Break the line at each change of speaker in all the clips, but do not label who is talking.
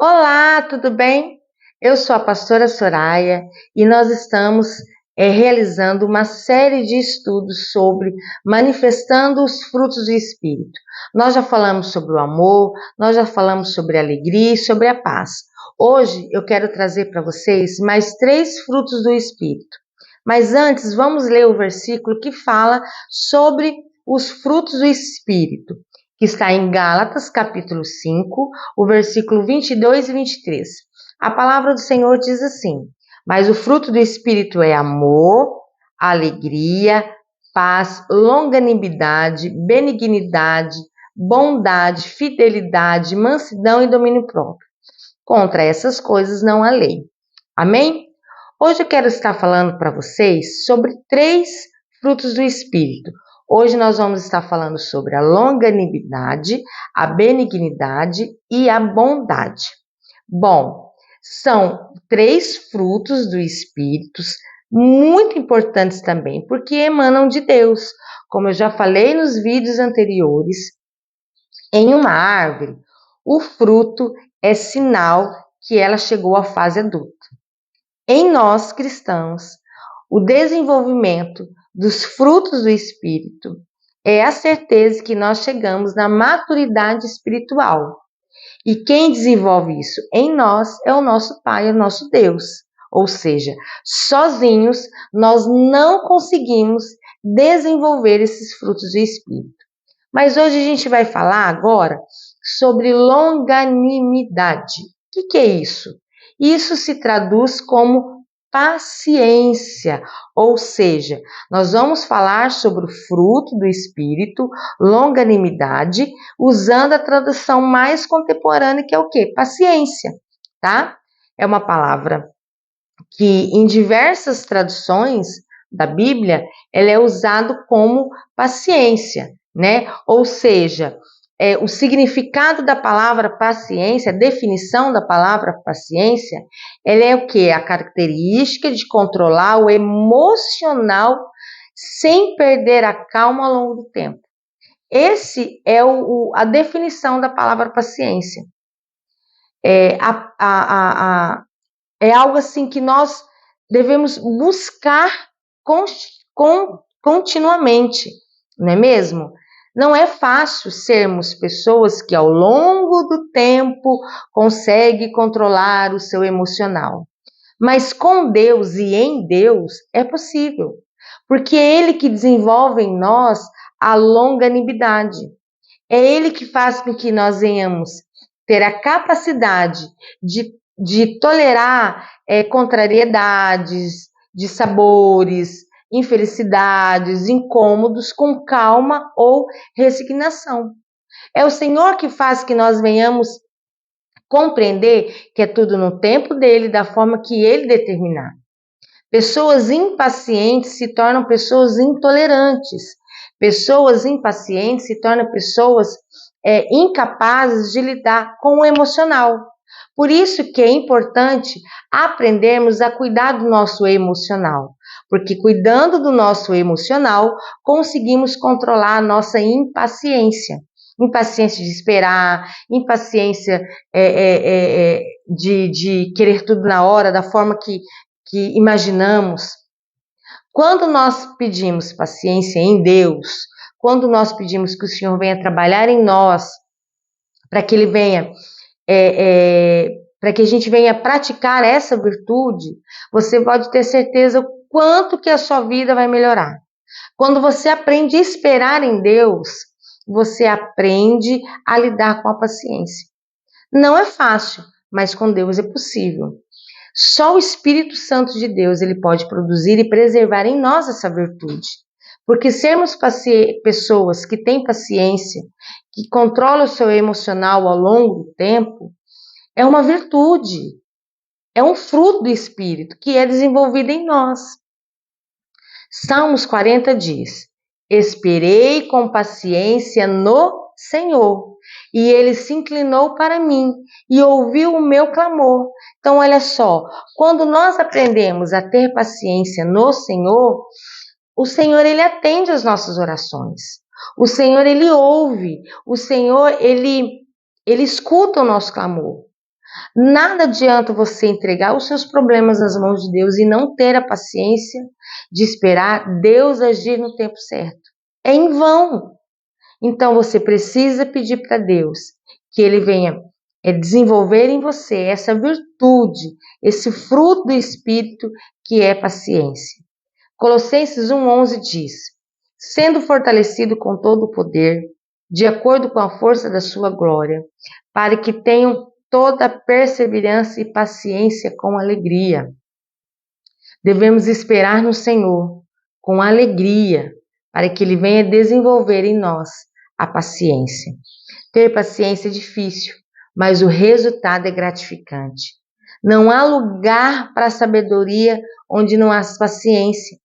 Olá, tudo bem? Eu sou a pastora Soraya e nós estamos realizando uma série de estudos sobre manifestando os frutos do Espírito. Nós já falamos sobre o amor, nós já falamos sobre a alegria e sobre a paz. Hoje eu quero trazer para vocês mais 3 frutos do Espírito. Mas antes, vamos ler o versículo que fala sobre os frutos do Espírito, que está em Gálatas, capítulo 5, o versículo 22 e 23. A palavra do Senhor diz assim: mas o fruto do Espírito é amor, alegria, paz, longanimidade, benignidade, bondade, fidelidade, mansidão e domínio próprio. Contra essas coisas não há lei. Amém? Hoje eu quero estar falando para vocês sobre 3 frutos do Espírito. Hoje nós vamos estar falando sobre a longanimidade, a benignidade e a bondade. Bom, são 3 frutos do Espírito, muito importantes também, porque emanam de Deus. Como eu já falei nos vídeos anteriores, em uma árvore, o fruto é sinal que ela chegou à fase adulta. Em nós, cristãos, o desenvolvimento dos frutos do Espírito é a certeza que nós chegamos na maturidade espiritual. E quem desenvolve isso em nós é o nosso Pai, é o nosso Deus. Ou seja, sozinhos nós não conseguimos desenvolver esses frutos do Espírito. Mas hoje a gente vai falar agora sobre longanimidade. O que é isso? Isso se traduz como paciência, ou seja, nós vamos falar sobre o fruto do Espírito, longanimidade, usando a tradução mais contemporânea, que é o quê? Paciência, tá? É uma palavra que em diversas traduções da Bíblia, ela é usada como paciência, né? Ou seja, o significado da palavra paciência, a definição da palavra paciência, ela é o quê? A característica de controlar o emocional sem perder a calma ao longo do tempo. Esse é a definição da palavra paciência. É algo assim que nós devemos buscar continuamente, não é mesmo? Não é fácil sermos pessoas que ao longo do tempo conseguem controlar o seu emocional. Mas com Deus e em Deus é possível, porque é Ele que desenvolve em nós a longanimidade. É Ele que faz com que nós venhamos ter a capacidade de tolerar contrariedades, de sabores, infelicidades, incômodos com calma ou resignação. É o Senhor que faz que nós venhamos compreender que é tudo no tempo dele, da forma que ele determinar. Pessoas impacientes se tornam pessoas intolerantes. Pessoas impacientes se tornam pessoas incapazes de lidar com o emocional. Por isso que é importante aprendermos a cuidar do nosso emocional, porque cuidando do nosso emocional, conseguimos controlar a nossa impaciência. Impaciência de esperar, impaciência de querer tudo na hora, da forma que imaginamos. Quando nós pedimos paciência em Deus, quando nós pedimos que o Senhor venha trabalhar em nós, para que Ele venha para que a gente venha praticar essa virtude, você pode ter certeza o quanto que a sua vida vai melhorar. Quando você aprende a esperar em Deus, você aprende a lidar com a paciência. Não é fácil, mas com Deus é possível. Só o Espírito Santo de Deus ele pode produzir e preservar em nós essa virtude. Porque sermos pessoas que têm paciência, que controlam o seu emocional ao longo do tempo, é uma virtude, é um fruto do Espírito que é desenvolvido em nós. Salmos 40 diz: esperei com paciência no Senhor, e Ele se inclinou para mim e ouviu o meu clamor. Então, olha só, quando nós aprendemos a ter paciência no Senhor, o Senhor, Ele atende às nossas orações. O Senhor, Ele ouve. O Senhor, Ele escuta o nosso clamor. Nada adianta você entregar os seus problemas nas mãos de Deus e não ter a paciência de esperar Deus agir no tempo certo. É em vão. Então você precisa pedir para Deus que Ele venha desenvolver em você essa virtude, esse fruto do Espírito que é paciência. Colossenses 1,11 diz: sendo fortalecido com todo o poder, de acordo com a força da sua glória, para que tenham toda perseverança e paciência com alegria. Devemos esperar no Senhor com alegria, para que Ele venha desenvolver em nós a paciência. Ter paciência é difícil, mas o resultado é gratificante. Não há lugar para a sabedoria onde não há paciência,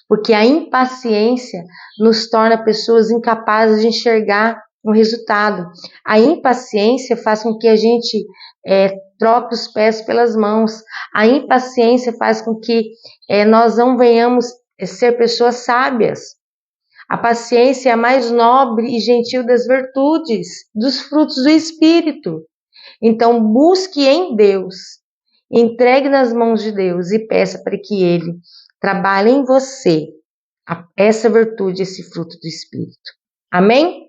porque a impaciência nos torna pessoas incapazes de enxergar o resultado. A impaciência faz com que a gente troque os pés pelas mãos. A impaciência faz com que nós não venhamos ser pessoas sábias. A paciência é a mais nobre e gentil das virtudes, dos frutos do Espírito. Então, busque em Deus, entregue nas mãos de Deus e peça para que Ele trabalhe em você essa virtude, esse fruto do Espírito. Amém?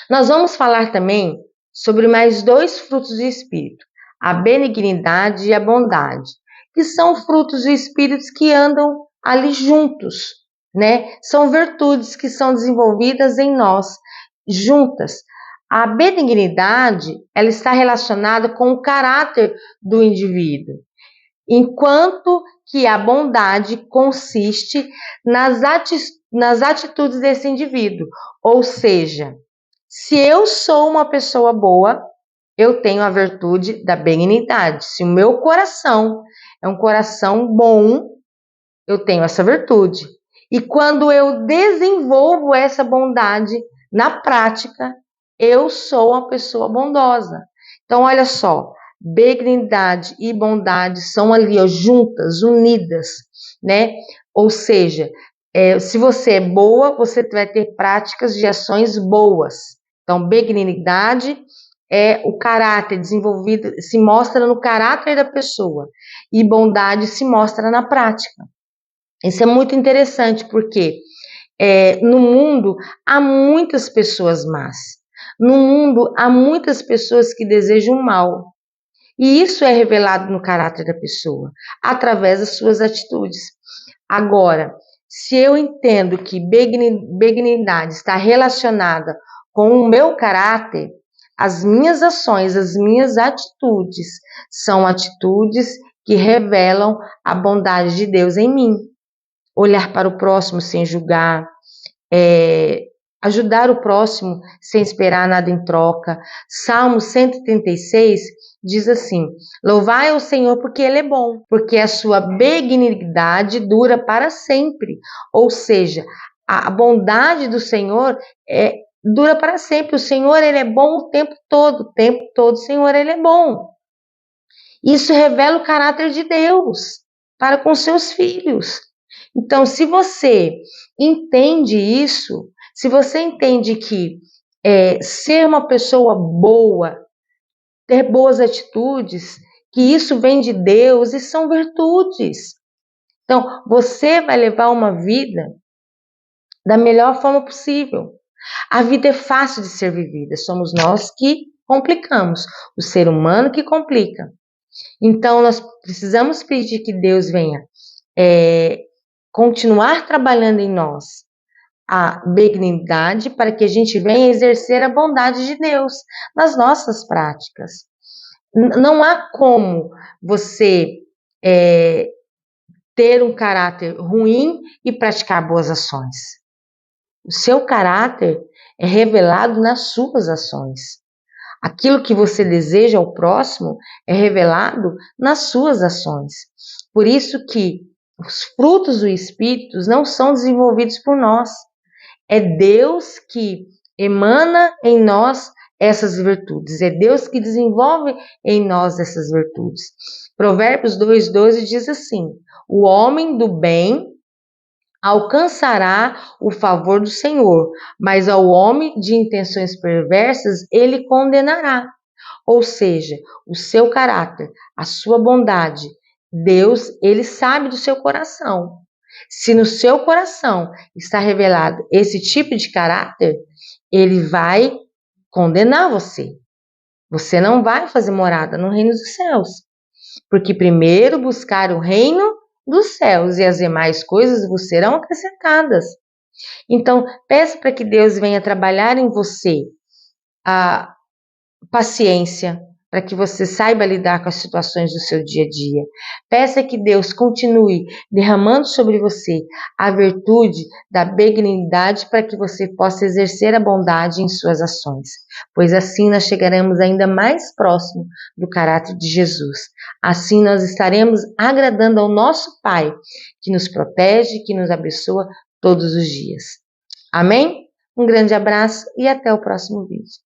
Nós vamos falar também sobre mais 2 frutos do Espírito, a benignidade e a bondade, que são frutos do Espírito que andam ali juntos, né? São virtudes que são desenvolvidas em nós, juntas. A benignidade, ela está relacionada com o caráter do indivíduo, enquanto que a bondade consiste nas atitudes desse indivíduo. Ou seja, se eu sou uma pessoa boa, eu tenho a virtude da benignidade. Se o meu coração é um coração bom, eu tenho essa virtude. E quando eu desenvolvo essa bondade na prática, eu sou uma pessoa bondosa. Então, olha só, benignidade e bondade são ali, ó, juntas, unidas, né? Ou seja, se você é boa, você vai ter práticas de ações boas. Então, benignidade é o caráter desenvolvido, se mostra no caráter da pessoa, e bondade se mostra na prática. Isso é muito interessante, porque no mundo há muitas pessoas más. No mundo há muitas pessoas que desejam mal. E isso é revelado no caráter da pessoa, através das suas atitudes. Agora, se eu entendo que benignidade está relacionada com o meu caráter, as minhas ações, as minhas atitudes, são atitudes que revelam a bondade de Deus em mim. Olhar para o próximo sem julgar, ajudar o próximo sem esperar nada em troca. Salmo 136 diz assim: louvai ao Senhor porque Ele é bom, porque a sua benignidade dura para sempre. Ou seja, a bondade do Senhor dura para sempre. O Senhor, Ele é bom o tempo todo o Senhor, Ele é bom. Isso revela o caráter de Deus para com seus filhos. Então, se você entende isso, se você entende que ser uma pessoa boa, ter boas atitudes, que isso vem de Deus e são virtudes. Então, você vai levar uma vida da melhor forma possível. A vida é fácil de ser vivida, somos nós que complicamos, o ser humano que complica. Então, nós precisamos pedir que Deus venha continuar trabalhando em nós a benignidade para que a gente venha exercer a bondade de Deus nas nossas práticas. Não há como você ter um caráter ruim e praticar boas ações. O seu caráter é revelado nas suas ações. Aquilo que você deseja ao próximo é revelado nas suas ações. Por isso que os frutos do Espírito não são desenvolvidos por nós. É Deus que emana em nós essas virtudes. É Deus que desenvolve em nós essas virtudes. Provérbios 2,12 diz assim: o homem do bem alcançará o favor do Senhor, mas ao homem de intenções perversas ele condenará. Ou seja, o seu caráter, a sua bondade, Deus, ele sabe do seu coração. Se no seu coração está revelado esse tipo de caráter, ele vai condenar você. Você não vai fazer morada no reino dos céus. Porque primeiro buscar o reino dos céus e as demais coisas vos serão acrescentadas. Então, peça para que Deus venha trabalhar em você a paciência, para que você saiba lidar com as situações do seu dia a dia. Peça que Deus continue derramando sobre você a virtude da benignidade para que você possa exercer a bondade em suas ações, pois assim nós chegaremos ainda mais próximo do caráter de Jesus. Assim nós estaremos agradando ao nosso Pai, que nos protege, que nos abençoa todos os dias. Amém? Um grande abraço e até o próximo vídeo.